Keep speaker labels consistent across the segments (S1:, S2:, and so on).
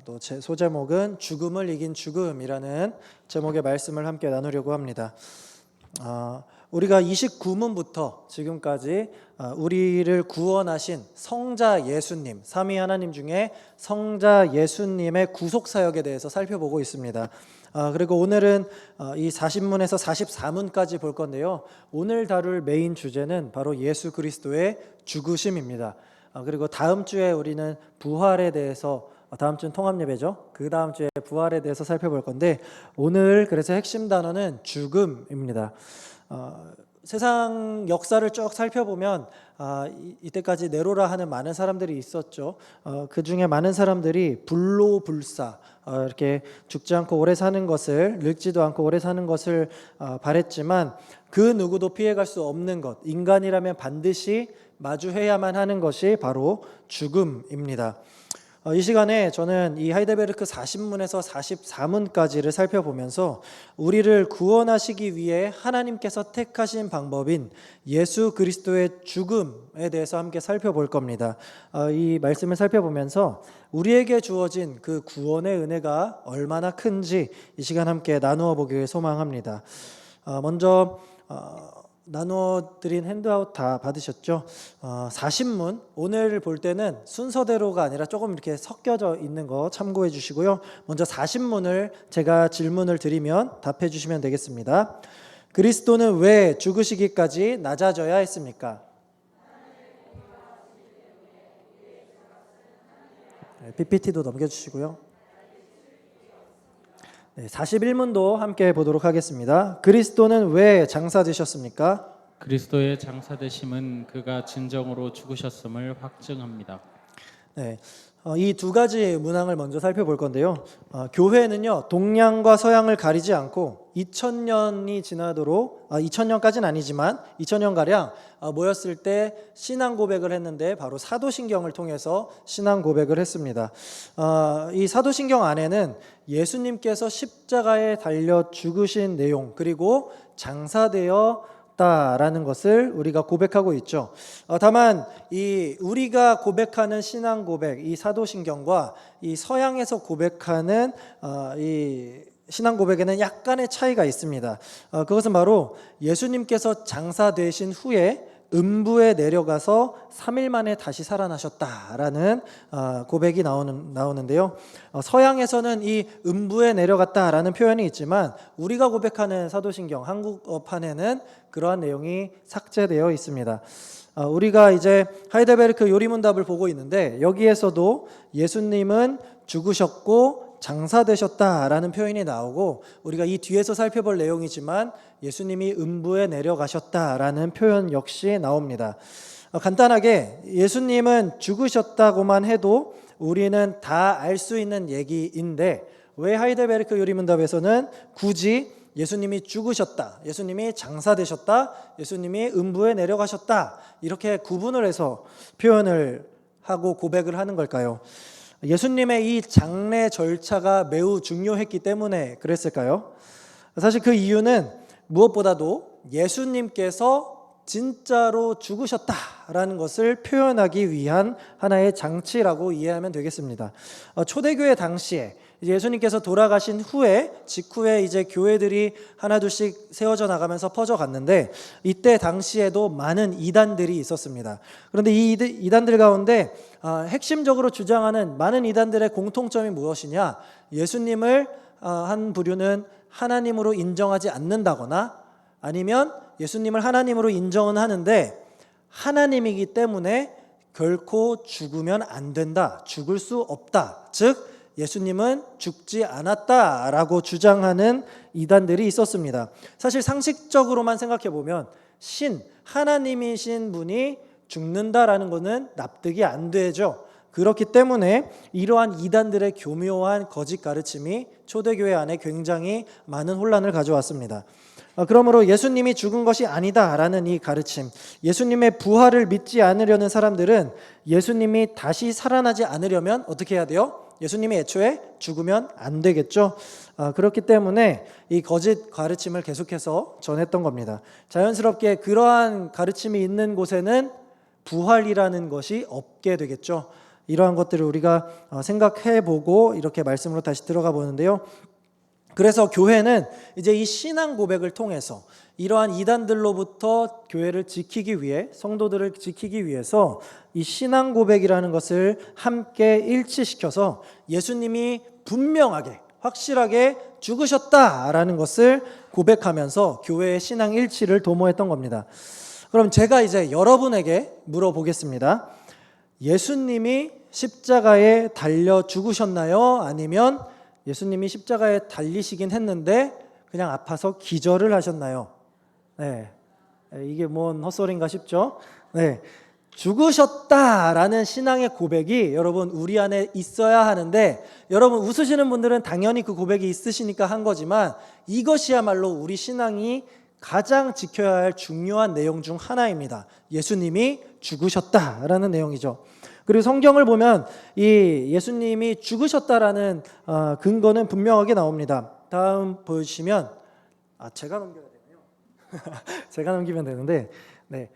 S1: 또 제 소제목은 죽음을 이긴 죽음이라는 제목의 말씀을 함께 나누려고 합니다. 우리가 29문부터 지금까지 우리를 구원하신 성자 예수님, 삼위 하나님 중에 성자 예수님의 구속사역에 대해서 살펴보고 있습니다. 그리고 오늘은 이 40문에서 44문까지 볼 건데요. 오늘 다룰 메인 주제는 바로 예수 그리스도의 죽으심입니다. 그리고 다음 주에 우리는 부활에 대해서, 다음 주는 통합예배죠. 그 다음 주에 부활에 대해서 살펴볼 건데, 오늘 그래서 핵심 단어는 죽음입니다. 세상 역사를 쭉 살펴보면 이때까지 네로라 하는 많은 사람들이 있었죠. 그 중에 많은 사람들이 불로불사, 이렇게 죽지 않고 오래 사는 것을, 늙지도 않고 오래 사는 것을 바랬지만 그 누구도 피해갈 수 없는 것, 인간이라면 반드시 마주해야만 하는 것이 바로 죽음입니다. 이 시간에 저는 이 하이델베르크 40문에서 44문까지를 살펴보면서 우리를 구원하시기 위해 하나님께서 택하신 방법인 예수 그리스도의 죽음에 대해서 함께 살펴볼 겁니다. 이 말씀을 살펴보면서 우리에게 주어진 그 구원의 은혜가 얼마나 큰지 이 시간 함께 나누어 보기를 소망합니다. 먼저 나누어 드린 핸드아웃 다 받으셨죠? 40문, 오늘 볼 때는 순서대로가 아니라 조금 이렇게 섞여져 있는 거 참고해 주시고요. 먼저 40문을 제가 질문을 드리면 답해 주시면 되겠습니다. 그리스도는 왜 죽으시기까지 낮아져야 했습니까? PPT도 넘겨주시고요. 41문도 함께 보도록 하겠습니다. 그리스도는 왜 장사되셨습니까?
S2: 그리스도의 장사되심은 그가 진정으로 죽으셨음을 확증합니다.
S1: 이 두 가지 문항을 먼저 살펴볼 건데요. 교회는요, 동양과 서양을 가리지 않고 2000년이 지나도록 2000년까지는 아니지만 2000년가량 모였을 때 신앙 고백을 했는데 바로 사도신경을 통해서 신앙 고백을 했습니다. 이 사도신경 안에는 예수님께서 십자가에 달려 죽으신 내용, 그리고 장사되어 라는 것을 우리가 고백하고 있죠. 다만 이 우리가 고백하는 신앙 고백, 이 사도신경과 이 서양에서 고백하는 이 신앙 고백에는 약간의 차이가 있습니다. 그것은 바로 예수님께서 장사되신 후에 음부에 내려가서 3일 만에 다시 살아나셨다라는 고백이 나오는데요. 서양에서는 이 음부에 내려갔다라는 표현이 있지만 우리가 고백하는 사도신경 한국어판에는 그러한 내용이 삭제되어 있습니다. 우리가 이제 하이델베르크 요리문답을 보고 있는데 여기에서도 예수님은 죽으셨고 장사되셨다라는 표현이 나오고, 우리가 이 뒤에서 살펴볼 내용이지만 예수님이 음부에 내려가셨다라는 표현 역시 나옵니다. 간단하게 예수님은 죽으셨다고만 해도 우리는 다 알 수 있는 얘기인데, 왜 하이델베르크 요리문답에서는 굳이 예수님이 죽으셨다, 예수님이 장사되셨다, 예수님이 음부에 내려가셨다 이렇게 구분을 해서 표현을 하고 고백을 하는 걸까요? 예수님의 이 장례 절차가 매우 중요했기 때문에 그랬을까요? 사실 그 이유는 무엇보다도 예수님께서 진짜로 죽으셨다라는 것을 표현하기 위한 하나의 장치라고 이해하면 되겠습니다. 초대교회 당시에 예수님께서 돌아가신 후에 직후에 이제 교회들이 하나둘씩 세워져 나가면서 퍼져갔는데, 이때 당시에도 많은 이단들이 있었습니다. 그런데 이 이단들 가운데 핵심적으로 주장하는 많은 이단들의 공통점이 무엇이냐? 예수님을 한 부류는 하나님으로 인정하지 않는다거나, 아니면 예수님을 하나님으로 인정은 하는데 하나님이기 때문에 결코 죽으면 안 된다, 죽을 수 없다, 즉 예수님은 죽지 않았다라고 주장하는 이단들이 있었습니다. 사실 상식적으로만 생각해 보면 하나님이신 분이 죽는다라는 것은 납득이 안 되죠. 그렇기 때문에 이러한 이단들의 교묘한 거짓 가르침이 초대교회 안에 굉장히 많은 혼란을 가져왔습니다. 그러므로 예수님이 죽은 것이 아니다라는 이 가르침, 예수님의 부활을 믿지 않으려는 사람들은 예수님이 다시 살아나지 않으려면 어떻게 해야 돼요? 예수님이 애초에 죽으면 안 되겠죠. 그렇기 때문에 이 거짓 가르침을 계속해서 전했던 겁니다. 자연스럽게 그러한 가르침이 있는 곳에는 부활이라는 것이 없게 되겠죠. 이러한 것들을 우리가 생각해 보고 이렇게 말씀으로 다시 들어가 보는데요. 그래서 교회는 이제 이 신앙 고백을 통해서 이러한 이단들로부터 교회를 지키기 위해, 성도들을 지키기 위해서 이 신앙 고백이라는 것을 함께 일치시켜서 예수님이 분명하게 확실하게 죽으셨다라는 것을 고백하면서 교회의 신앙 일치를 도모했던 겁니다. 그럼 제가 이제 여러분에게 물어보겠습니다. 예수님이 십자가에 달려 죽으셨나요? 아니면 예수님이 십자가에 달리시긴 했는데 그냥 아파서 기절을 하셨나요? 네, 이게 뭔 헛소리인가 싶죠? 네, 죽으셨다라는 신앙의 고백이 여러분 우리 안에 있어야 하는데, 여러분 웃으시는 분들은 당연히 그 고백이 있으시니까 한 거지만 이것이야말로 우리 신앙이 가장 지켜야 할 중요한 내용 중 하나입니다. 예수님이 죽으셨다라는 내용이죠. 그리고 성경을 보면 이 예수님이 죽으셨다라는 근거는 분명하게 나옵니다. 다음 보여주시면 제가 넘겨야 되네요. 제가 넘기면 되는데, 네.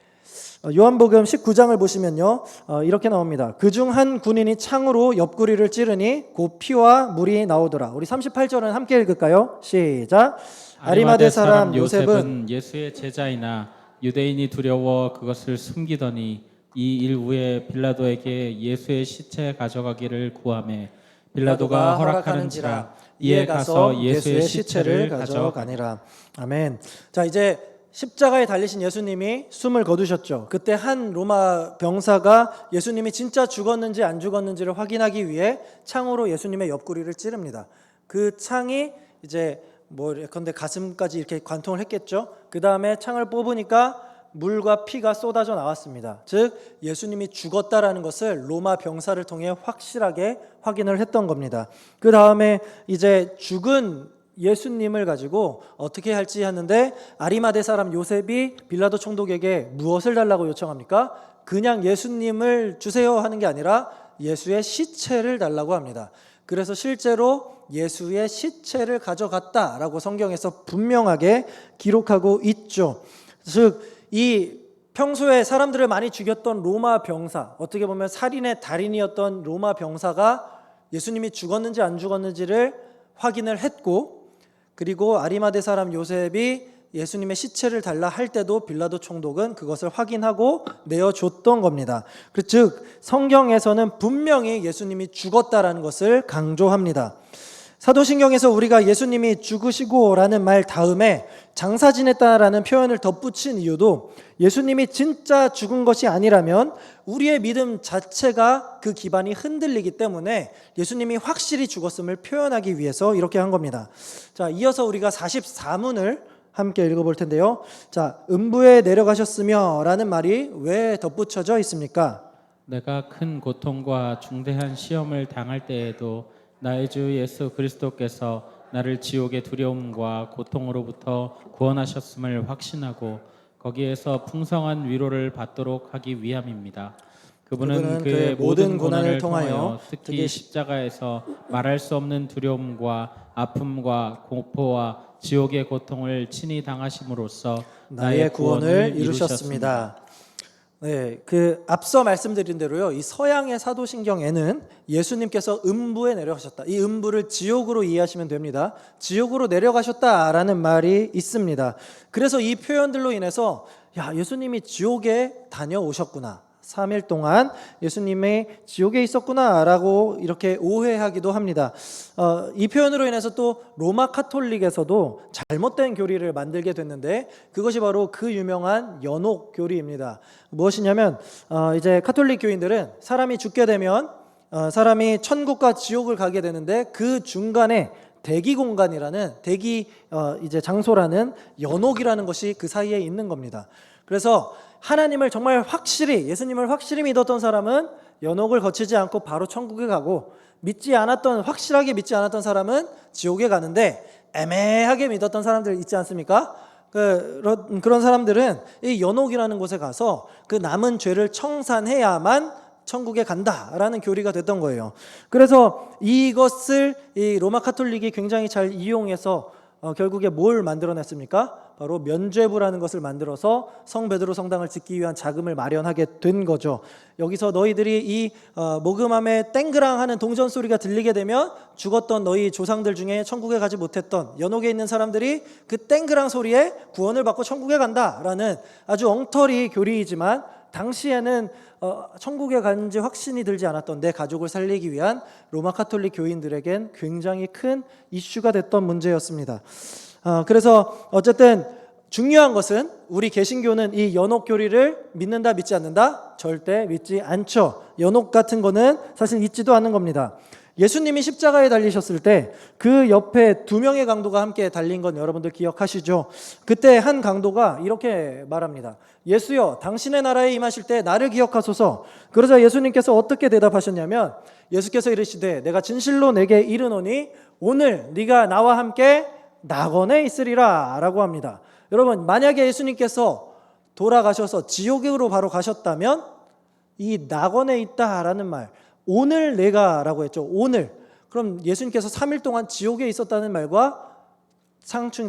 S1: 요한복음 19장을 보시면요, 이렇게 나옵니다. 그중 한 군인이 창으로 옆구리를 찌르니 곧 피와 물이 나오더라. 우리 38절은 함께 읽을까요? 시작. 아리마대 사람 요셉은
S2: 예수의 제자이나 유대인이 두려워 그것을 숨기더니 이 일 후에 빌라도에게 예수의 시체 가져가기를 구하매 빌라도가 허락하는지라 이에 가서 예수의 시체를 가져가니라.
S1: 아멘. 자, 이제 십자가에 달리신 예수님이 숨을 거두셨죠. 그때 한 로마 병사가 예수님이 진짜 죽었는지 안 죽었는지를 확인하기 위해 창으로 예수님의 옆구리를 찌릅니다. 그 창이 이제 예컨대 가슴까지 이렇게 관통을 했겠죠. 그 다음에 창을 뽑으니까 물과 피가 쏟아져 나왔습니다. 즉 예수님이 죽었다라는 것을 로마 병사를 통해 확실하게 확인을 했던 겁니다. 그 다음에 이제 죽은 예수님을 가지고 어떻게 할지 하는데, 아리마대 사람 요셉이 빌라도 총독에게 무엇을 달라고 요청합니까? 그냥 예수님을 주세요 하는 게 아니라 예수의 시체를 달라고 합니다. 그래서 실제로 예수의 시체를 가져갔다라고 성경에서 분명하게 기록하고 있죠. 즉 이 평소에 사람들을 많이 죽였던 로마 병사, 어떻게 보면 살인의 달인이었던 로마 병사가 예수님이 죽었는지 안 죽었는지를 확인을 했고, 그리고 아리마대 사람 요셉이 예수님의 시체를 달라 할 때도 빌라도 총독은 그것을 확인하고 내어줬던 겁니다. 즉 성경에서는 분명히 예수님이 죽었다라는 것을 강조합니다. 사도신경에서 우리가 예수님이 죽으시고라는 말 다음에 장사 지냈다라는 표현을 덧붙인 이유도 예수님이 진짜 죽은 것이 아니라면 우리의 믿음 자체가 그 기반이 흔들리기 때문에 예수님이 확실히 죽었음을 표현하기 위해서 이렇게 한 겁니다. 자, 이어서 우리가 44문을 함께 읽어볼 텐데요. 자, 음부에 내려가셨으며 라는 말이 왜 덧붙여져 있습니까?
S2: 내가 큰 고통과 중대한 시험을 당할 때에도 나의 주 예수 그리스도께서 나를 지옥의 두려움과 고통으로부터 구원하셨음을 확신하고 거기에서 풍성한 위로를 받도록 하기 위함입니다. 그분은 그의 모든 고난을 통하여 특히 십자가에서 말할 수 없는 두려움과 아픔과 공포와 지옥의 고통을 친히 당하심으로써
S1: 나의 구원을 이루셨습니다. 네, 그 앞서 말씀드린 대로요, 이 서양의 사도신경에는 예수님께서 음부에 내려가셨다, 이 음부를 지옥으로 이해하시면 됩니다. 지옥으로 내려가셨다라는 말이 있습니다. 그래서 이 표현들로 인해서 예수님이 지옥에 다녀오셨구나, 3일 동안 예수님이 지옥에 있었구나라고 이렇게 오해하기도 합니다. 이 표현으로 인해서 또 로마 카톨릭에서도 잘못된 교리를 만들게 됐는데, 그것이 바로 그 유명한 연옥 교리입니다. 무엇이냐면 이제 카톨릭 교인들은 사람이 죽게 되면 사람이 천국과 지옥을 가게 되는데 그 중간에 대기 공간이라는 이제 장소라는 연옥이라는 것이 그 사이에 있는 겁니다. 그래서 하나님을 정말 확실히, 예수님을 확실히 믿었던 사람은 연옥을 거치지 않고 바로 천국에 가고, 확실하게 믿지 않았던 사람은 지옥에 가는데, 애매하게 믿었던 사람들 있지 않습니까? 그런 사람들은 이 연옥이라는 곳에 가서 그 남은 죄를 청산해야만 천국에 간다라는 교리가 됐던 거예요. 그래서 이것을 이 로마 카톨릭이 굉장히 잘 이용해서 결국에 뭘 만들어냈습니까? 바로 면죄부라는 것을 만들어서 성 베드로 성당을 짓기 위한 자금을 마련하게 된 거죠. 여기서 너희들이 이 모금함에 땡그랑 하는 동전 소리가 들리게 되면 죽었던 너희 조상들 중에 천국에 가지 못했던 연옥에 있는 사람들이 그 땡그랑 소리에 구원을 받고 천국에 간다라는 아주 엉터리 교리이지만 당시에는 천국에 간지 확신이 들지 않았던 내 가족을 살리기 위한 로마 카톨릭 교인들에겐 굉장히 큰 이슈가 됐던 문제였습니다. 그래서 어쨌든 중요한 것은 우리 개신교는 이 연옥 교리를 믿는다 믿지 않는다? 절대 믿지 않죠. 연옥 같은 거는 사실 있지도 않는 겁니다. 예수님이 십자가에 달리셨을 때 그 옆에 두 명의 강도가 함께 달린 건 여러분들 기억하시죠? 그때 한 강도가 이렇게 말합니다. 예수여, 당신의 나라에 임하실 때 나를 기억하소서. 그러자 예수님께서 어떻게 대답하셨냐면 예수께서 이르시되 내가 진실로 내게 이르노니 오늘 네가 나와 함께 낙원에 있으리라 라고 합니다. 여러분, 만약에 예수님께서 돌아가셔서 지옥으로 바로 가셨다면 이 낙원에 있다라는 말, 오늘 내가 라고 했죠. 오늘. 그럼 예수님께서 3일 동안 지옥에 있었다는 말과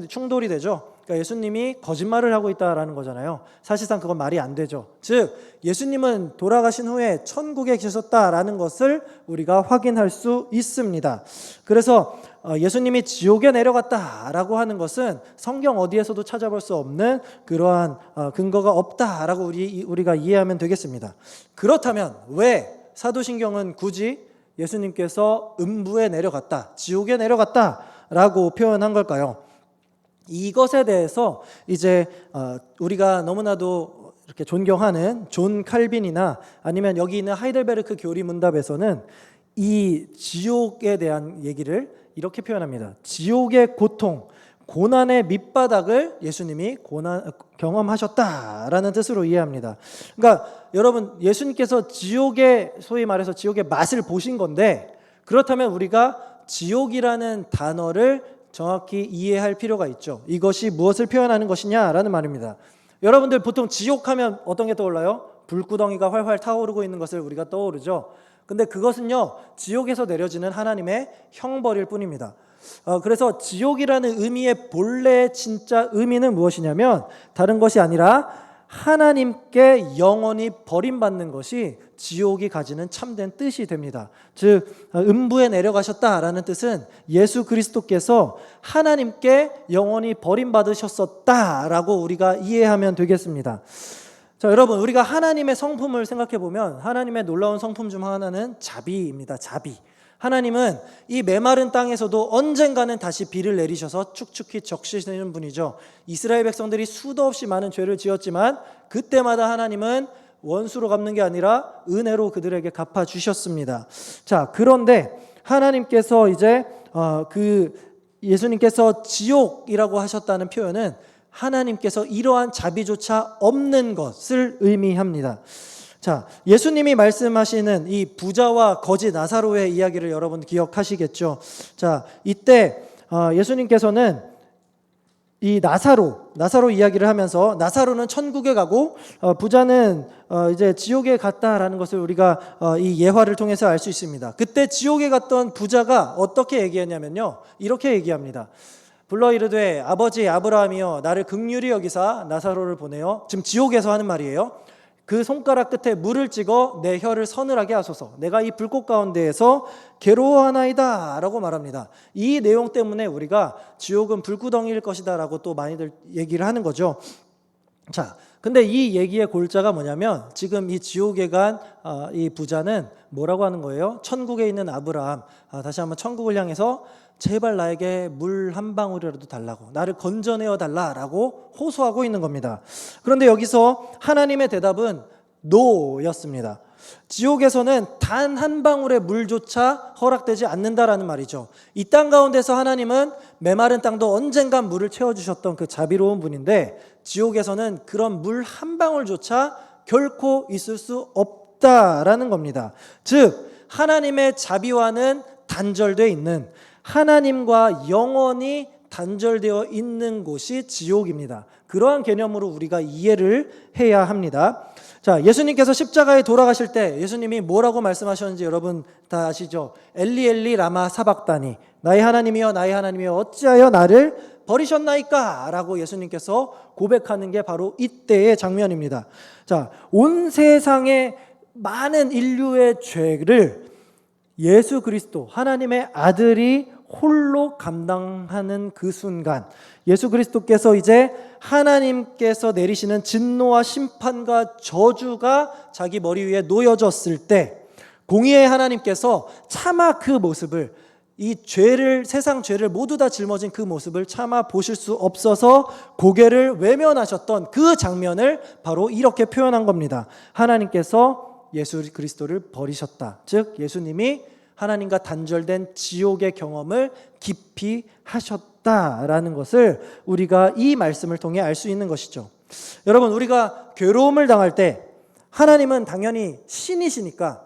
S1: 충돌이 되죠. 그러니까 예수님이 거짓말을 하고 있다라는 거잖아요. 사실상 그건 말이 안 되죠. 즉 예수님은 돌아가신 후에 천국에 계셨다라는 것을 우리가 확인할 수 있습니다. 그래서 예수님이 지옥에 내려갔다라고 하는 것은 성경 어디에서도 찾아볼 수 없는 그러한 근거가 없다라고 우리가 이해하면 되겠습니다. 그렇다면 왜 사도신경은 굳이 예수님께서 음부에 내려갔다, 지옥에 내려갔다라고 표현한 걸까요? 이것에 대해서 이제 우리가 너무나도 이렇게 존경하는 존 칼빈이나 아니면 여기 있는 하이델베르크 교리 문답에서는 이 지옥에 대한 얘기를 이렇게 표현합니다. 지옥의 고통, 고난의 밑바닥을 예수님이 경험하셨다라는 뜻으로 이해합니다. 그러니까 여러분, 예수님께서 지옥의, 소위 말해서 지옥의 맛을 보신 건데, 그렇다면 우리가 지옥이라는 단어를 정확히 이해할 필요가 있죠. 이것이 무엇을 표현하는 것이냐라는 말입니다. 여러분들 보통 지옥하면 어떤 게 떠올라요? 불구덩이가 활활 타오르고 있는 것을 우리가 떠오르죠. 근데 그것은요, 지옥에서 내려지는 하나님의 형벌일 뿐입니다. 그래서 지옥이라는 의미의 본래 진짜 의미는 무엇이냐면 다른 것이 아니라 하나님께 영원히 버림받는 것이 지옥이 가지는 참된 뜻이 됩니다. 즉 음부에 내려가셨다라는 뜻은 예수 그리스도께서 하나님께 영원히 버림받으셨었다라고 우리가 이해하면 되겠습니다. 자, 여러분, 우리가 하나님의 성품을 생각해 보면 하나님의 놀라운 성품 중 하나는 자비입니다. 자비. 하나님은 이 메마른 땅에서도 언젠가는 다시 비를 내리셔서 축축히 적시시는 분이죠. 이스라엘 백성들이 수도 없이 많은 죄를 지었지만 그때마다 하나님은 원수로 갚는 게 아니라 은혜로 그들에게 갚아주셨습니다. 자, 그런데 하나님께서 이제 예수님께서 지옥이라고 하셨다는 표현은 하나님께서 이러한 자비조차 없는 것을 의미합니다. 자, 예수님이 말씀하시는 이 부자와 거지 나사로의 이야기를 여러분 기억하시겠죠? 자, 이때 예수님께서는 이 나사로 이야기를 하면서 나사로는 천국에 가고 부자는 이제 지옥에 갔다라는 것을 우리가 이 예화를 통해서 알 수 있습니다. 그때 지옥에 갔던 부자가 어떻게 얘기했냐면요, 이렇게 얘기합니다. 불러 이르되 아버지 아브라함이여 나를 긍휼히 여기사 나사로를 보내어, 지금 지옥에서 하는 말이에요. 그 손가락 끝에 물을 찍어 내 혀를 서늘하게 하소서. 내가 이 불꽃 가운데에서 괴로워하나이다 라고 말합니다. 이 내용 때문에 우리가 지옥은 불구덩이일 것이다 라고 또 많이들 얘기를 하는 거죠. 자, 근데 이 얘기의 골자가 뭐냐면 지금 이 지옥에 간 이 부자는 뭐라고 하는 거예요? 천국에 있는 아브라함, 다시 한번 천국을 향해서 제발 나에게 물 한 방울이라도 달라고, 나를 건져내어 달라라고 호소하고 있는 겁니다. 그런데 여기서 하나님의 대답은 노였습니다. 지옥에서는 단 한 방울의 물조차 허락되지 않는다라는 말이죠. 이 땅 가운데서 하나님은 메마른 땅도 언젠간 물을 채워주셨던 그 자비로운 분인데 지옥에서는 그런 물 한 방울조차 결코 있을 수 없다라는 겁니다. 즉 하나님의 자비와는 단절되어 있는, 하나님과 영원히 단절되어 있는 곳이 지옥입니다. 그러한 개념으로 우리가 이해를 해야 합니다. 자, 예수님께서 십자가에 돌아가실 때 예수님이 뭐라고 말씀하셨는지 여러분 다 아시죠? 엘리 엘리 라마 사박다니, 나의 하나님이여 나의 하나님이여 어찌하여 나를 버리셨나이까? 라고 예수님께서 고백하는 게 바로 이때의 장면입니다. 자, 온 세상의 많은 인류의 죄를 예수 그리스도, 하나님의 아들이 홀로 감당하는 그 순간, 예수 그리스도께서 이제 하나님께서 내리시는 진노와 심판과 저주가 자기 머리 위에 놓여졌을 때, 공의의 하나님께서 차마 그 모습을, 이 죄를, 세상 죄를 모두 다 짊어진 그 모습을 차마 보실 수 없어서 고개를 외면하셨던 그 장면을 바로 이렇게 표현한 겁니다. 하나님께서 예수 그리스도를 버리셨다. 즉 예수님이 하나님과 단절된 지옥의 경험을 깊이 하셨다라는 것을 우리가 이 말씀을 통해 알 수 있는 것이죠. 여러분, 우리가 괴로움을 당할 때 하나님은 당연히 신이시니까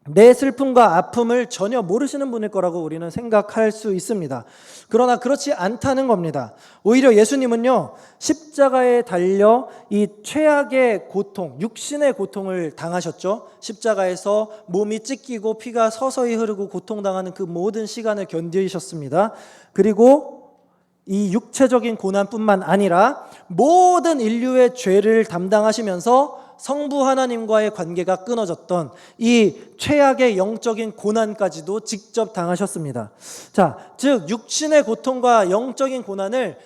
S1: 내 슬픔과 아픔을 전혀 모르시는 분일 거라고 우리는 생각할 수 있습니다. 그러나 그렇지 않다는 겁니다. 오히려 예수님은요, 십자가에 달려 이 최악의 고통, 육신의 고통을 당하셨죠. 십자가에서 몸이 찢기고 피가 서서히 흐르고 고통당하는 그 모든 시간을 견디셨습니다. 그리고 이 육체적인 고난뿐만 아니라 모든 인류의 죄를 담당하시면서 성부 하나님과의 관계가 끊어졌던 이 최악의 영적인 고난까지도 직접 당하셨습니다. 자, 즉 육신의 고통과 영적인 고난을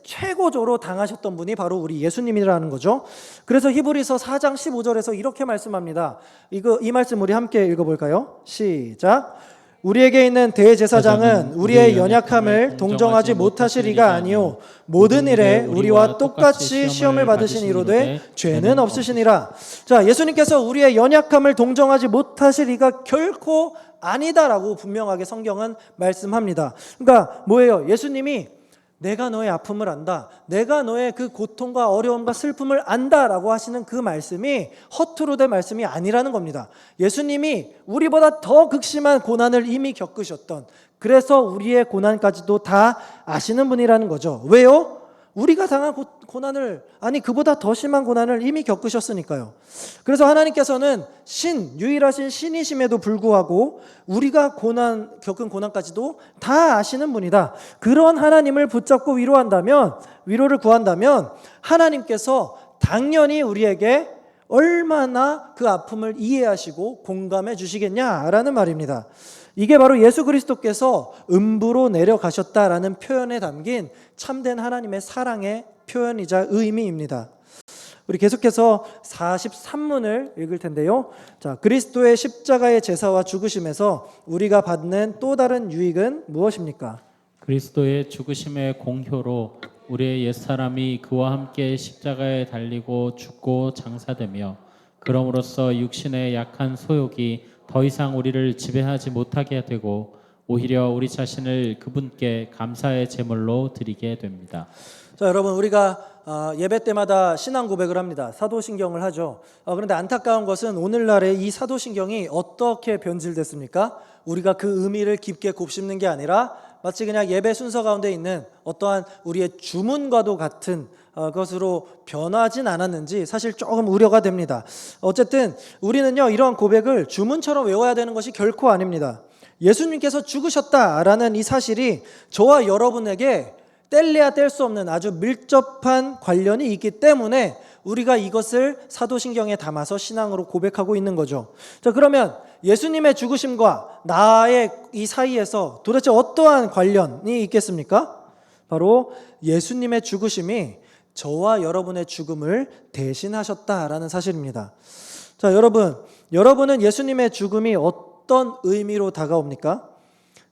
S1: 최고조로 당하셨던 분이 바로 우리 예수님이라는 거죠. 그래서 히브리서 4장 15절에서 이렇게 말씀합니다. 이 말씀 우리 함께 읽어볼까요? 시작. 우리에게 있는 대제사장은 우리의 연약함을 동정하지 못하실 이가 아니요 모든 일에 우리와 똑같이 시험을 받으신 이로되 죄는 없으시니라. 자, 예수님께서 우리의 연약함을 동정하지 못하실 이가 결코 아니다라고 분명하게 성경은 말씀합니다. 그러니까 뭐예요? 예수님이 내가 너의 아픔을 안다, 내가 너의 그 고통과 어려움과 슬픔을 안다라고 하시는 그 말씀이 허투루 된 말씀이 아니라는 겁니다. 예수님이 우리보다 더 극심한 고난을 이미 겪으셨던, 그래서 우리의 고난까지도 다 아시는 분이라는 거죠. 왜요? 우리가 당한 고난을, 아니 그보다 더 심한 고난을 이미 겪으셨으니까요. 그래서 하나님께서는 유일하신 신이심에도 불구하고 우리가 겪은 고난까지도 다 아시는 분이다. 그런 하나님을 붙잡고 위로를 구한다면 하나님께서 당연히 우리에게 얼마나 그 아픔을 이해하시고 공감해 주시겠냐라는 말입니다. 이게 바로 예수 그리스도께서 음부로 내려가셨다라는 표현에 담긴 참된 하나님의 사랑의 표현이자 의미입니다. 우리 계속해서 43문을 읽을 텐데요. 자, 그리스도의 십자가의 제사와 죽으심에서 우리가 받는 또 다른 유익은 무엇입니까?
S2: 그리스도의 죽으심의 공효로 우리의 옛사람이 그와 함께 십자가에 달리고 죽고 장사되며 그럼으로써 육신의 약한 소욕이 더 이상 우리를 지배하지 못하게 되고 오히려 우리 자신을 그분께 감사의 제물로 드리게 됩니다.
S1: 자, 여러분, 우리가 예배 때마다 신앙 고백을 합니다. 사도신경을 하죠. 그런데 안타까운 것은 오늘날의 이 사도신경이 어떻게 변질됐습니까? 우리가 그 의미를 깊게 곱씹는 게 아니라 마치 그냥 예배 순서 가운데 있는 어떠한 우리의 주문과도 같은 것으로 변하진 않았는지 사실 조금 우려가 됩니다. 어쨌든 우리는요, 이러한 고백을 주문처럼 외워야 되는 것이 결코 아닙니다. 예수님께서 죽으셨다라는 이 사실이 저와 여러분에게 뗄래야 뗄 수 없는 아주 밀접한 관련이 있기 때문에 우리가 이것을 사도신경에 담아서 신앙으로 고백하고 있는 거죠. 자, 그러면 예수님의 죽으심과 나의 이 사이에서 도대체 어떠한 관련이 있겠습니까? 바로 예수님의 죽으심이 저와 여러분의 죽음을 대신하셨다라는 사실입니다. 자, 여러분은 예수님의 죽음이 어떤 의미로 다가옵니까?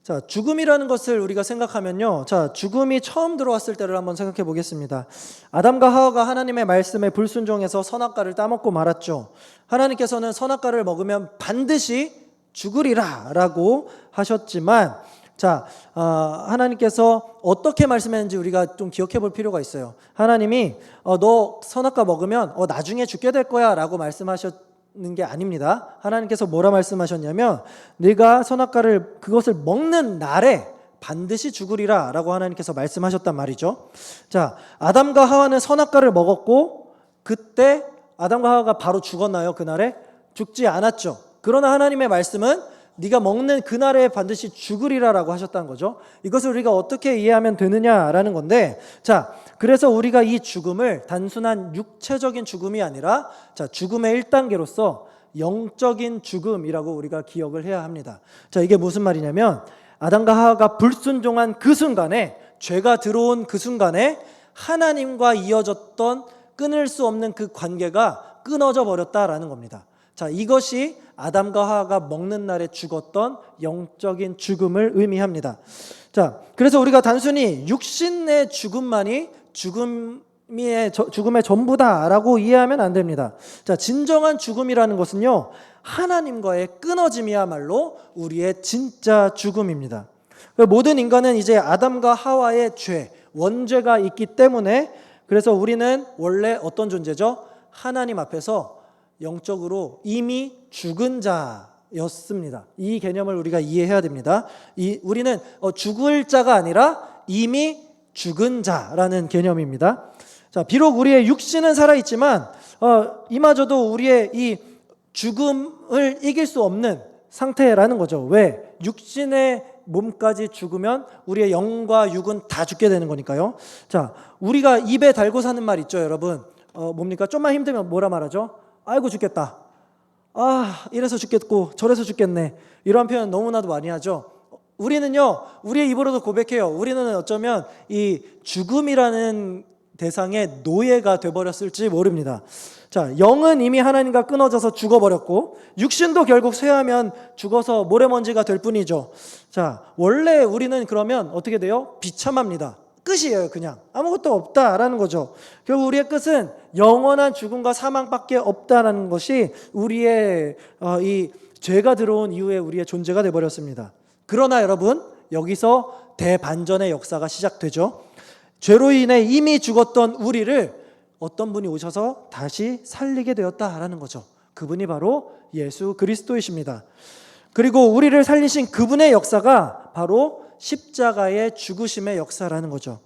S1: 자, 죽음이라는 것을 우리가 생각하면요, 자, 죽음이 처음 들어왔을 때를 한번 생각해 보겠습니다. 아담과 하와가 하나님의 말씀에 불순종해서 선악과를 따먹고 말았죠. 하나님께서는 선악과를 먹으면 반드시 죽으리라 라고 하셨지만, 자, 하나님께서 어떻게 말씀했는지 우리가 좀 기억해 볼 필요가 있어요. 하나님이 너 선악과 먹으면 나중에 죽게 될 거야 라고 말씀하셨는 게 아닙니다. 하나님께서 뭐라 말씀하셨냐면 네가 그것을 먹는 날에 반드시 죽으리라 라고 하나님께서 말씀하셨단 말이죠. 자, 아담과 하와는 선악과를 먹었고 그때 아담과 하와가 바로 죽었나요? 그날에? 죽지 않았죠. 그러나 하나님의 말씀은 네가 먹는 그날에 반드시 죽으리라라고 하셨다는 거죠. 이것을 우리가 어떻게 이해하면 되느냐라는 건데, 자, 그래서 우리가 이 죽음을 단순한 육체적인 죽음이 아니라, 자, 죽음의 1단계로서 영적인 죽음이라고 우리가 기억을 해야 합니다. 자, 이게 무슨 말이냐면 아담과 하와가 불순종한 그 순간에, 죄가 들어온 그 순간에 하나님과 이어졌던 끊을 수 없는 그 관계가 끊어져 버렸다라는 겁니다. 자, 이것이 아담과 하와가 먹는 날에 죽었던 영적인 죽음을 의미합니다. 자, 그래서 우리가 단순히 육신의 죽음만이 죽음의 전부다라고 이해하면 안 됩니다. 자, 진정한 죽음이라는 것은요, 하나님과의 끊어짐이야말로 우리의 진짜 죽음입니다. 모든 인간은 이제 아담과 하와의 죄, 원죄가 있기 때문에, 그래서 우리는 원래 어떤 존재죠? 하나님 앞에서 영적으로 이미 죽은 자였습니다. 이 개념을 우리가 이해해야 됩니다. 우리는 죽을 자가 아니라 이미 죽은 자라는 개념입니다. 자, 비록 우리의 육신은 살아있지만 이마저도 우리의 이 죽음을 이길 수 없는 상태라는 거죠. 왜? 육신의 몸까지 죽으면 우리의 영과 육은 다 죽게 되는 거니까요. 자, 우리가 입에 달고 사는 말 있죠, 여러분. 뭡니까? 좀만 힘들면 뭐라 말하죠? 아이고 죽겠다. 아, 이래서 죽겠고 저래서 죽겠네. 이런 표현 너무나도 많이 하죠. 우리는요, 우리의 입으로도 고백해요. 우리는 어쩌면 이 죽음이라는 대상의 노예가 돼버렸을지 모릅니다. 자, 영은 이미 하나님과 끊어져서 죽어버렸고, 육신도 결국 쇠하면 죽어서 모래먼지가 될 뿐이죠. 자, 원래 우리는 그러면 어떻게 돼요? 비참합니다. 끝이에요. 그냥 아무것도 없다라는 거죠. 결국 우리의 끝은 영원한 죽음과 사망밖에 없다라는 것이 우리의 이 죄가 들어온 이후에 우리의 존재가 되어버렸습니다. 그러나 여러분, 여기서 대반전의 역사가 시작되죠. 죄로 인해 이미 죽었던 우리를 어떤 분이 오셔서 다시 살리게 되었다라는 거죠. 그분이 바로 예수 그리스도이십니다. 그리고 우리를 살리신 그분의 역사가 바로 십자가의 죽으심의 역사라는 거죠.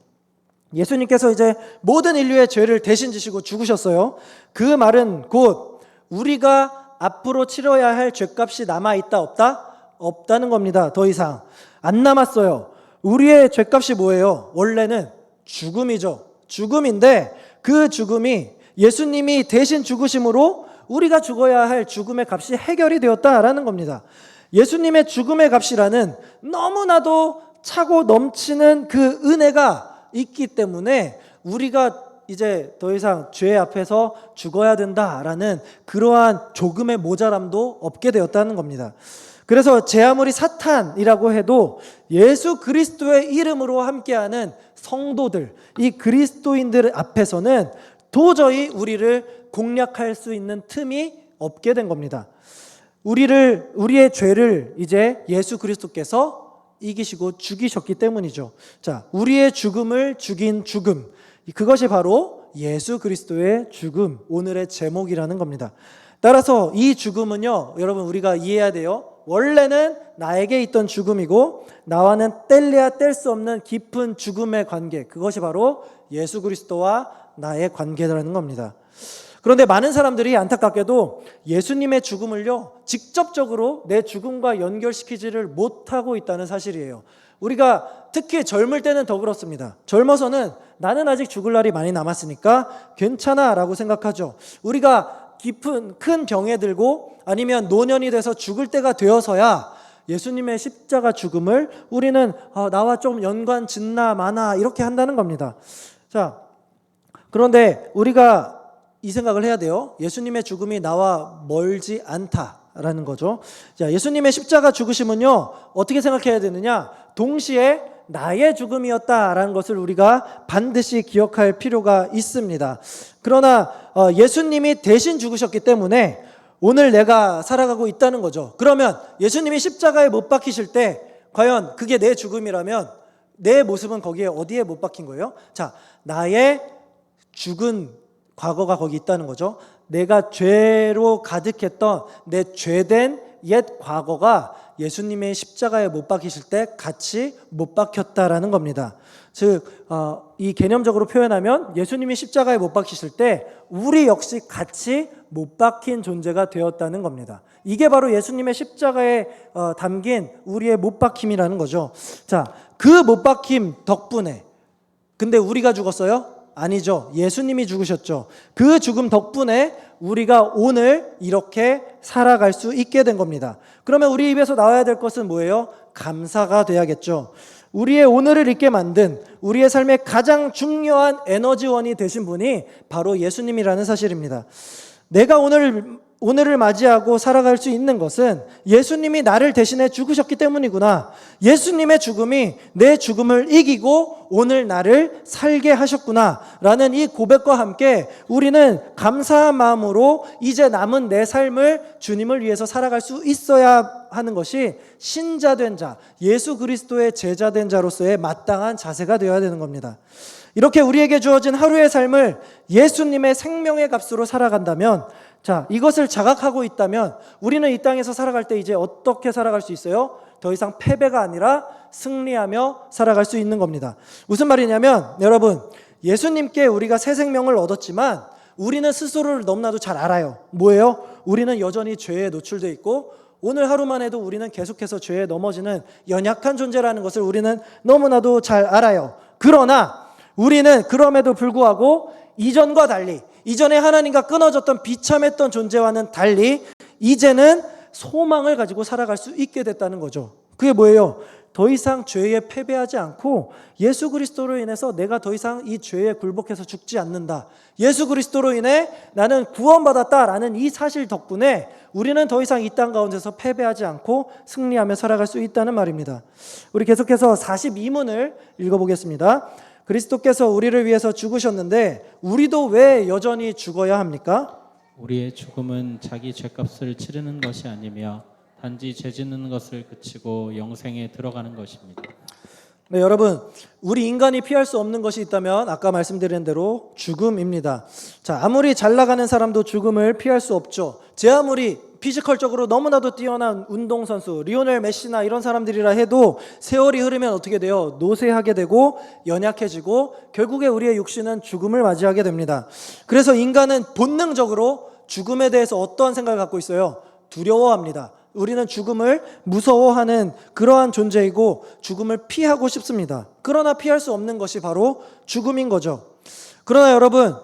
S1: 예수님께서 이제 모든 인류의 죄를 대신 지시고 죽으셨어요. 그 말은 곧 우리가 앞으로 치러야 할 죄값이 남아있다 없다? 없다는 겁니다. 더 이상 안 남았어요. 우리의 죄값이 뭐예요? 원래는 죽음이죠. 죽음인데 그 죽음이 예수님이 대신 죽으심으로 우리가 죽어야 할 죽음의 값이 해결이 되었다라는 겁니다. 예수님의 죽음의 값이라는 너무나도 차고 넘치는 그 은혜가 있기 때문에 우리가 이제 더 이상 죄 앞에서 죽어야 된다라는 그러한 조금의 모자람도 없게 되었다는 겁니다. 그래서 제 아무리 사탄이라고 해도 예수 그리스도의 이름으로 함께하는 성도들, 이 그리스도인들 앞에서는 도저히 우리를 공략할 수 있는 틈이 없게 된 겁니다. 우리의 죄를 이제 예수 그리스도께서 이기시고 죽이셨기 때문이죠. 자, 우리의 죽음을 죽인 죽음, 그것이 바로 예수 그리스도의 죽음, 오늘의 제목이라는 겁니다. 따라서 이 죽음은요, 여러분 우리가 이해해야 돼요. 원래는 나에게 있던 죽음이고 나와는 뗄래야 뗄 수 없는 깊은 죽음의 관계, 그것이 바로 예수 그리스도와 나의 관계라는 겁니다. 그런데 많은 사람들이 안타깝게도 예수님의 죽음을요, 직접적으로 내 죽음과 연결시키지를 못하고 있다는 사실이에요. 우리가 특히 젊을 때는 더 그렇습니다. 젊어서는 나는 아직 죽을 날이 많이 남았으니까 괜찮아 라고 생각하죠. 우리가 큰 병에 들고 아니면 노년이 돼서 죽을 때가 되어서야 예수님의 십자가 죽음을 우리는 나와 좀 연관 짓나 마나 이렇게 한다는 겁니다. 자, 그런데 우리가 이 생각을 해야 돼요. 예수님의 죽음이 나와 멀지 않다라는 거죠. 자, 예수님의 십자가 죽으심은요, 어떻게 생각해야 되느냐? 동시에 나의 죽음이었다라는 것을 우리가 반드시 기억할 필요가 있습니다. 그러나 예수님이 대신 죽으셨기 때문에 오늘 내가 살아가고 있다는 거죠. 그러면 예수님이 십자가에 못 박히실 때 과연 그게 내 죽음이라면 내 모습은 거기에 어디에 못 박힌 거예요? 자, 나의 죽은 과거가 거기 있다는 거죠. 내가 죄로 가득했던 내 죄된 옛 과거가 예수님의 십자가에 못 박히실 때 같이 못 박혔다라는 겁니다. 즉, 이 개념적으로 표현하면 예수님이 십자가에 못 박히실 때 우리 역시 같이 못 박힌 존재가 되었다는 겁니다. 이게 바로 예수님의 십자가에 담긴 우리의 못 박힘이라는 거죠. 자, 그 못 박힘 덕분에 근데 우리가 죽었어요? 아니죠. 예수님이 죽으셨죠. 그 죽음 덕분에 우리가 오늘 이렇게 살아갈 수 있게 된 겁니다. 그러면 우리 입에서 나와야 될 것은 뭐예요? 감사가 돼야겠죠. 우리의 오늘을 있게 만든 우리의 삶의 가장 중요한 에너지원이 되신 분이 바로 예수님이라는 사실입니다. 내가 오늘을 맞이하고 살아갈 수 있는 것은 예수님이 나를 대신해 죽으셨기 때문이구나. 예수님의 죽음이 내 죽음을 이기고 오늘 나를 살게 하셨구나 라는 이 고백과 함께 우리는 감사한 마음으로 이제 남은 내 삶을 주님을 위해서 살아갈 수 있어야 하는 것이 신자된 자, 예수 그리스도의 제자된 자로서의 마땅한 자세가 되어야 되는 겁니다. 이렇게 우리에게 주어진 하루의 삶을 예수님의 생명의 값으로 살아간다면, 자, 이것을 자각하고 있다면 우리는 이 땅에서 살아갈 때 이제 어떻게 살아갈 수 있어요? 더 이상 패배가 아니라 승리하며 살아갈 수 있는 겁니다. 무슨 말이냐면, 여러분, 예수님께 우리가 새 생명을 얻었지만 우리는 스스로를 너무나도 잘 알아요. 뭐예요? 우리는 여전히 죄에 노출되어 있고 오늘 하루만 해도 우리는 계속해서 죄에 넘어지는 연약한 존재라는 것을 우리는 너무나도 잘 알아요. 그러나 우리는 그럼에도 불구하고 이전과 달리, 이전에 하나님과 끊어졌던 비참했던 존재와는 달리 이제는 소망을 가지고 살아갈 수 있게 됐다는 거죠. 그게 뭐예요? 더 이상 죄에 패배하지 않고 예수 그리스도로 인해서 내가 더 이상 이 죄에 굴복해서 죽지 않는다. 예수 그리스도로 인해 나는 구원받았다라는 이 사실 덕분에 우리는 더 이상 이 땅 가운데서 패배하지 않고 승리하며 살아갈 수 있다는 말입니다. 우리 계속해서 42문을 읽어보겠습니다. 그리스도께서 우리를 위해서 죽으셨는데 우리도 왜 여전히 죽어야 합니까?
S2: 우리의 죽음은 자기 죄값을 치르는 것이 아니며 단지 죄 짓는 것을 그치고 영생에 들어가는 것입니다.
S1: 네, 여러분, 우리 인간이 피할 수 없는 것이 있다면 아까 말씀드린 대로 죽음입니다. 자, 아무리 잘 나가는 사람도 죽음을 피할 수 없죠. 제 아무리 피지컬적으로 너무나도 뛰어난 운동선수 리오넬 메시나 이런 사람들이라 해도 세월이 흐르면 어떻게 돼요? 노쇠하게 되고 연약해지고 결국에 우리의 육신은 죽음을 맞이하게 됩니다. 그래서 인간은 본능적으로 죽음에 대해서 어떠한 생각을 갖고 있어요? 두려워합니다. 우리는 죽음을 무서워하는 그러한 존재이고 죽음을 피하고 싶습니다. 그러나 피할 수 없는 것이 바로 죽음인 거죠. 그러나 여러분,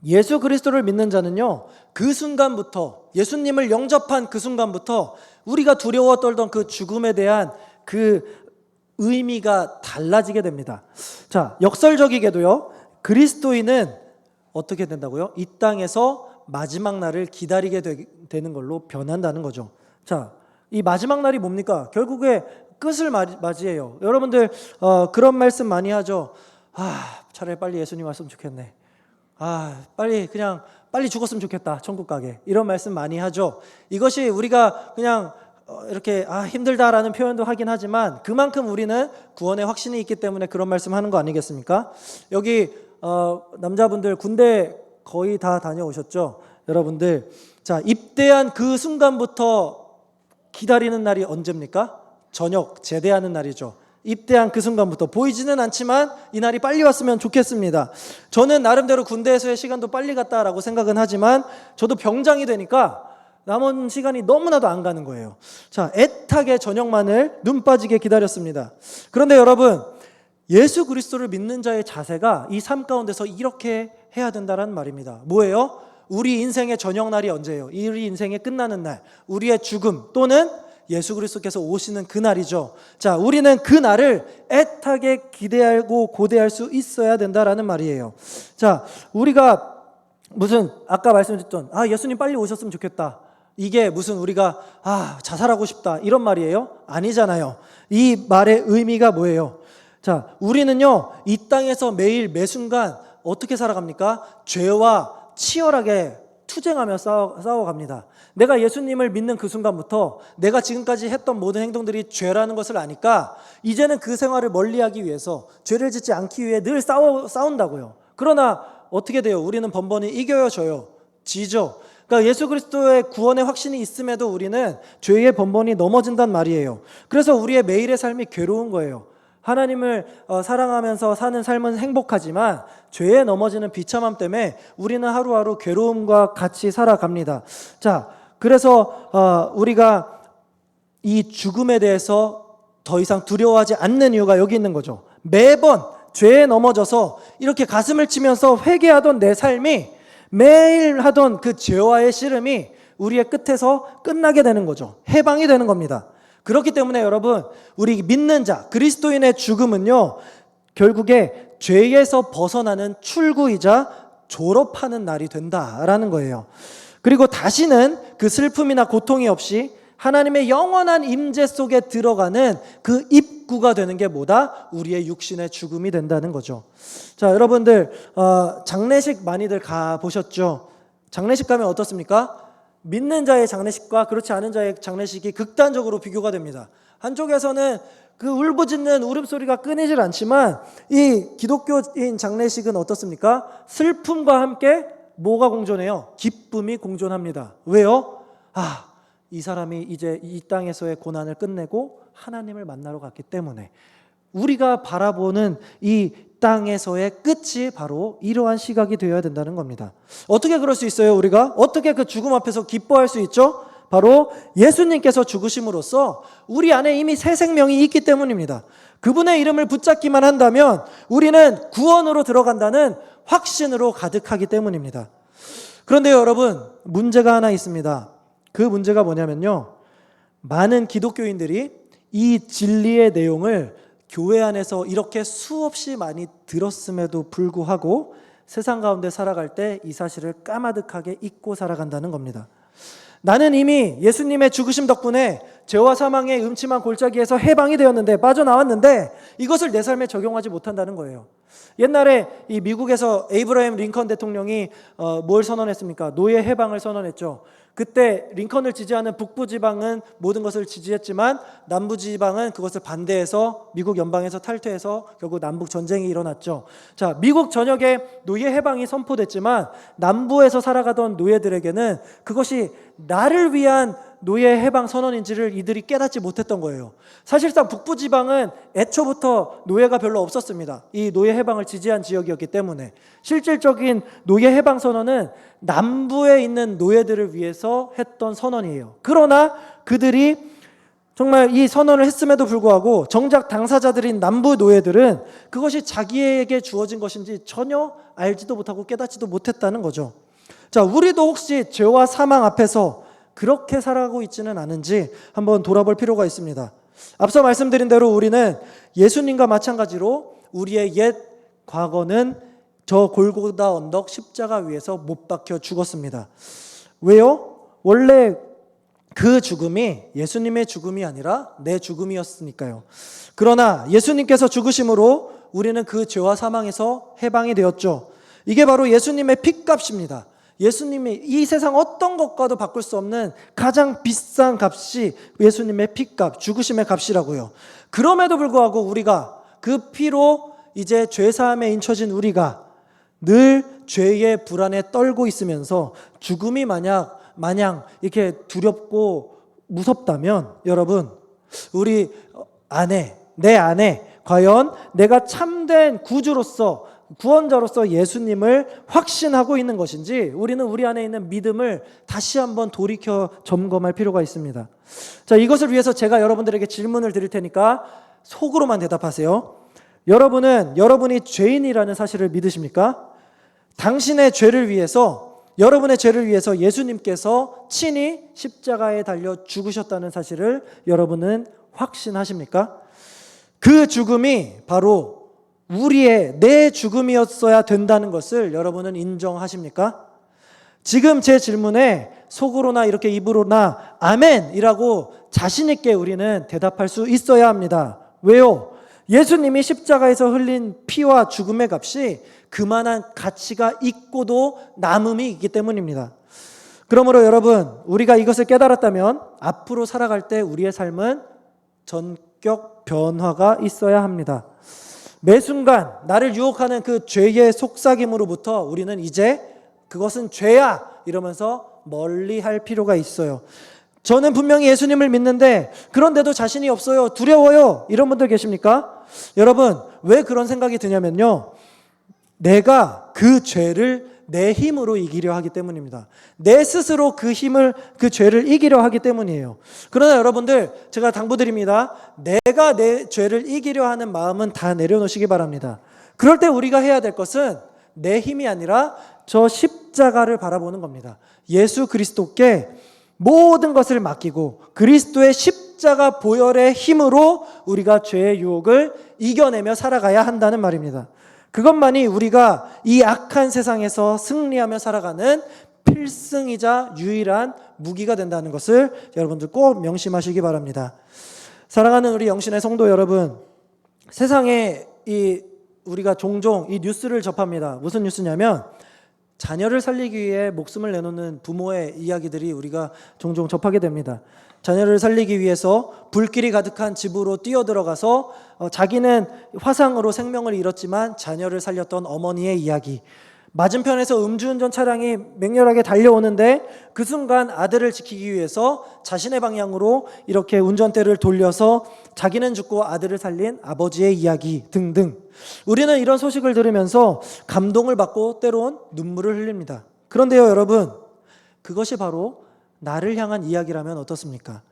S1: 예수 그리스도를 믿는 자는요, 그 순간부터, 예수님을 영접한 그 순간부터 우리가 두려워 떨던 그 죽음에 대한 그 의미가 달라지게 됩니다. 자, 역설적이게도요, 그리스도인은 어떻게 된다고요? 이 땅에서 마지막 날을 기다리게 되는 걸로 변한다는 거죠. 자, 이 마지막 날이 뭡니까? 결국에 끝을 맞이해요. 여러분들 그런 말씀 많이 하죠. 차라리 빨리 예수님 왔으면 좋겠네. 빨리 죽었으면 좋겠다. 천국 가게. 이런 말씀 많이 하죠. 이것이 우리가 그냥 이렇게 힘들다라는 표현도 하긴 하지만 그만큼 우리는 구원의 확신이 있기 때문에 그런 말씀하는 거 아니겠습니까? 여기 남자분들 군대 거의 다 다녀오셨죠? 여러분들, 자, 입대한 그 순간부터 기다리는 날이 언제입니까? 저녁 제대하는 날이죠. 입대한 그 순간부터 보이지는 않지만 이 날이 빨리 왔으면 좋겠습니다. 저는 나름대로 군대에서의 시간도 빨리 갔다라고 생각은 하지만 저도 병장이 되니까 남은 시간이 너무나도 안 가는 거예요. 자, 애타게 저녁만을 눈 빠지게 기다렸습니다. 그런데 여러분, 예수 그리스도를 믿는 자의 자세가 이 삶 가운데서 이렇게 해야 된다는 말입니다. 뭐예요? 우리 인생의 저녁날이 언제예요? 우리 인생의 끝나는 날, 우리의 죽음 또는 예수 그리스도께서 오시는 그날이죠. 자, 우리는 그 날을 애타게 기대하고 고대할 수 있어야 된다라는 말이에요. 자, 우리가 무슨 아까 말씀드렸던 예수님 빨리 오셨으면 좋겠다. 이게 무슨 우리가 자살하고 싶다 이런 말이에요? 아니잖아요. 이 말의 의미가 뭐예요? 자, 우리는요, 이 땅에서 매일 매순간 어떻게 살아갑니까? 죄와 치열하게 투쟁하며 싸워갑니다. 내가 예수님을 믿는 그 순간부터 내가 지금까지 했던 모든 행동들이 죄라는 것을 아니까 이제는 그 생활을 멀리하기 위해서 죄를 짓지 않기 위해 늘 싸운다고요. 그러나 어떻게 돼요? 우리는 번번이 이겨요, 져요? 지죠. 그러니까 예수 그리스도의 구원의 확신이 있음에도 우리는 죄의 번번이 넘어진단 말이에요. 그래서 우리의 매일의 삶이 괴로운 거예요. 하나님을 사랑하면서 사는 삶은 행복하지만 죄에 넘어지는 비참함 때문에 우리는 하루하루 괴로움과 같이 살아갑니다. 자, 그래서 우리가 이 죽음에 대해서 더 이상 두려워하지 않는 이유가 여기 있는 거죠. 매번 죄에 넘어져서 이렇게 가슴을 치면서 회개하던 내 삶이 매일 하던 그 죄와의 씨름이 우리의 끝에서 끝나게 되는 거죠. 해방이 되는 겁니다. 그렇기 때문에 여러분, 우리 믿는 자, 그리스도인의 죽음은요, 결국에 죄에서 벗어나는 출구이자 졸업하는 날이 된다라는 거예요. 그리고 다시는 그 슬픔이나 고통이 없이 하나님의 영원한 임재 속에 들어가는 그 입구가 되는 게 뭐다? 우리의 육신의 죽음이 된다는 거죠. 자, 여러분들 장례식 많이들 가보셨죠? 장례식 가면 어떻습니까? 믿는 자의 장례식과 그렇지 않은 자의 장례식이 극단적으로 비교가 됩니다. 한쪽에서는 그 울부짖는 울음소리가 끊이질 않지만 이 기독교인 장례식은 어떻습니까? 슬픔과 함께 뭐가 공존해요? 기쁨이 공존합니다. 왜요? 이 사람이 이제 이 땅에서의 고난을 끝내고 하나님을 만나러 갔기 때문에 우리가 바라보는 이 땅에서의 끝이 바로 이러한 시각이 되어야 된다는 겁니다. 어떻게 그럴 수 있어요? 우리가 어떻게 그 죽음 앞에서 기뻐할 수 있죠? 바로 예수님께서 죽으심으로써 우리 안에 이미 새 생명이 있기 때문입니다. 그분의 이름을 붙잡기만 한다면 우리는 구원으로 들어간다는 확신으로 가득하기 때문입니다. 그런데 여러분, 문제가 하나 있습니다. 그 문제가 뭐냐면요, 많은 기독교인들이 이 진리의 내용을 교회 안에서 이렇게 수없이 많이 들었음에도 불구하고 세상 가운데 살아갈 때 이 사실을 까마득하게 잊고 살아간다는 겁니다. 나는 이미 예수님의 죽으심 덕분에 죄와 사망의 음침한 골짜기에서 해방이 되었는데, 빠져나왔는데 이것을 내 삶에 적용하지 못한다는 거예요. 옛날에 이 미국에서 에이브라임 링컨 대통령이 뭘 선언했습니까? 노예 해방을 선언했죠. 그때 링컨을 지지하는 북부 지방은 모든 것을 지지했지만 남부 지방은 그것을 반대해서 미국 연방에서 탈퇴해서 결국 남북 전쟁이 일어났죠. 자, 미국 전역에 노예 해방이 선포됐지만 남부에서 살아가던 노예들에게는 그것이 나를 위한 노예 해방 선언인지를 이들이 깨닫지 못했던 거예요. 사실상 북부 지방은 애초부터 노예가 별로 없었습니다. 이 노예 해방을 지지한 지역이었기 때문에 실질적인 노예 해방 선언은 남부에 있는 노예들을 위해서 했던 선언이에요. 그러나 그들이 정말 이 선언을 했음에도 불구하고 정작 당사자들인 남부 노예들은 그것이 자기에게 주어진 것인지 전혀 알지도 못하고 깨닫지도 못했다는 거죠. 자, 우리도 혹시 죄와 사망 앞에서 그렇게 살아가고 있지는 않은지 한번 돌아볼 필요가 있습니다. 앞서 말씀드린 대로 우리는 예수님과 마찬가지로 우리의 옛 과거는 저 골고다 언덕 십자가 위에서 못 박혀 죽었습니다. 왜요? 원래 그 죽음이 예수님의 죽음이 아니라 내 죽음이었으니까요. 그러나 예수님께서 죽으심으로 우리는 그 죄와 사망에서 해방이 되었죠. 이게 바로 예수님의 핏값입니다. 예수님이 이 세상 어떤 것과도 바꿀 수 없는 가장 비싼 값이 예수님의 핏값, 죽으심의 값이라고요. 그럼에도 불구하고 우리가 그 피로 이제 죄사함에 인쳐진 우리가 늘 죄의 불안에 떨고 있으면서 죽음이 마냥 이렇게 두렵고 무섭다면 여러분, 우리 안에, 내 안에 과연 내가 참된 구주로서 구원자로서 예수님을 확신하고 있는 것인지 우리는 우리 안에 있는 믿음을 다시 한번 돌이켜 점검할 필요가 있습니다. 자, 이것을 위해서 제가 여러분들에게 질문을 드릴 테니까 속으로만 대답하세요. 여러분은 여러분이 죄인이라는 사실을 믿으십니까? 당신의 죄를 위해서, 여러분의 죄를 위해서 예수님께서 친히 십자가에 달려 죽으셨다는 사실을 여러분은 확신하십니까? 그 죽음이 바로 내 죽음이었어야 된다는 것을 여러분은 인정하십니까? 지금 제 질문에 속으로나 이렇게 입으로나 아멘이라고 자신 있게 우리는 대답할 수 있어야 합니다. 왜요? 예수님이 십자가에서 흘린 피와 죽음의 값이 그만한 가치가 있고도 남음이 있기 때문입니다. 그러므로 여러분, 우리가 이것을 깨달았다면 앞으로 살아갈 때 우리의 삶은 전격 변화가 있어야 합니다. 매 순간 나를 유혹하는 그 죄의 속삭임으로부터 우리는 이제 그것은 죄야 이러면서 멀리 할 필요가 있어요. 저는 분명히 예수님을 믿는데 그런데도 자신이 없어요. 두려워요. 이런 분들 계십니까? 여러분, 왜 그런 생각이 드냐면요. 내가 그 죄를 내 힘으로 이기려 하기 때문입니다. 내 스스로 그 죄를 이기려 하기 때문이에요. 그러나 여러분들, 제가 당부드립니다. 내가 내 죄를 이기려 하는 마음은 다 내려놓으시기 바랍니다. 그럴 때 우리가 해야 될 것은 내 힘이 아니라 저 십자가를 바라보는 겁니다. 예수 그리스도께 모든 것을 맡기고 그리스도의 십자가 보혈의 힘으로 우리가 죄의 유혹을 이겨내며 살아가야 한다는 말입니다. 그것만이 우리가 이 악한 세상에서 승리하며 살아가는 필승이자 유일한 무기가 된다는 것을 여러분들 꼭 명심하시기 바랍니다. 사랑하는 우리 영신의 성도 여러분, 세상에 우리가 종종 이 뉴스를 접합니다. 무슨 뉴스냐면 자녀를 살리기 위해 목숨을 내놓는 부모의 이야기들이 우리가 종종 접하게 됩니다. 자녀를 살리기 위해서 불길이 가득한 집으로 뛰어들어가서 자기는 화상으로 생명을 잃었지만 자녀를 살렸던 어머니의 이야기. 맞은편에서 음주운전 차량이 맹렬하게 달려오는데 그 순간 아들을 지키기 위해서 자신의 방향으로 이렇게 운전대를 돌려서 자기는 죽고 아들을 살린 아버지의 이야기 등등. 우리는 이런 소식을 들으면서 감동을 받고 때론 눈물을 흘립니다. 그런데요, 여러분, 그것이 바로 나를 향한 이야기라면 어떻습니까?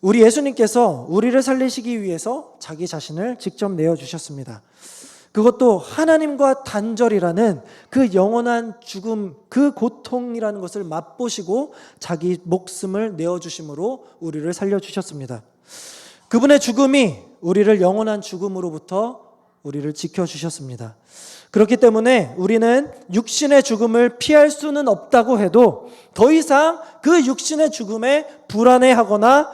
S1: 우리 예수님께서 우리를 살리시기 위해서 자기 자신을 직접 내어주셨습니다. 그것도 하나님과 단절이라는 그 영원한 죽음, 그 고통이라는 것을 맛보시고 자기 목숨을 내어주심으로 우리를 살려주셨습니다. 그분의 죽음이 우리를 영원한 죽음으로부터 우리를 지켜주셨습니다. 그렇기 때문에 우리는 육신의 죽음을 피할 수는 없다고 해도 더 이상 그 육신의 죽음에 불안해하거나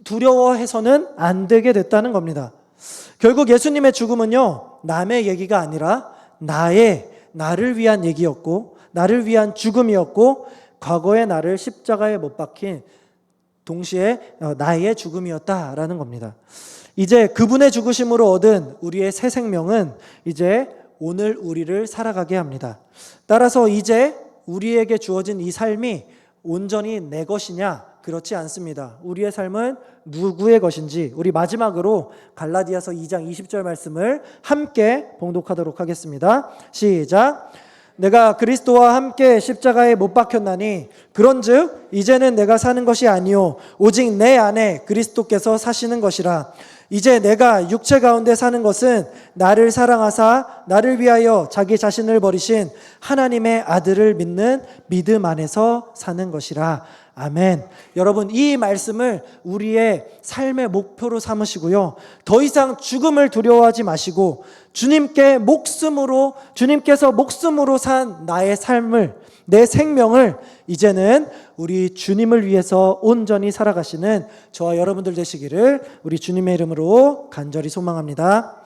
S1: 두려워해서는 안 되게 됐다는 겁니다. 결국 예수님의 죽음은요, 남의 얘기가 아니라 나를 위한 얘기였고, 나를 위한 죽음이었고, 과거의 나를 십자가에 못 박힌 동시에 나의 죽음이었다라는 겁니다. 이제 그분의 죽으심으로 얻은 우리의 새 생명은 이제 오늘 우리를 살아가게 합니다. 따라서 이제 우리에게 주어진 이 삶이 온전히 내 것이냐? 그렇지 않습니다. 우리의 삶은 누구의 것인지 우리 마지막으로 갈라디아서 2장 20절 말씀을 함께 봉독하도록 하겠습니다. 시작. 내가 그리스도와 함께 십자가에 못 박혔나니 그런즉 이제는 내가 사는 것이 아니요 오직 내 안에 그리스도께서 사시는 것이라. 이제 내가 육체 가운데 사는 것은 나를 사랑하사 나를 위하여 자기 자신을 버리신 하나님의 아들을 믿는 믿음 안에서 사는 것이라. 아멘. 여러분, 이 말씀을 우리의 삶의 목표로 삼으시고요. 더 이상 죽음을 두려워하지 마시고 주님께서 목숨으로 산 나의 삶을, 내 생명을 이제는 우리 주님을 위해서 온전히 살아가시는 저와 여러분들 되시기를 우리 주님의 이름으로 간절히 소망합니다.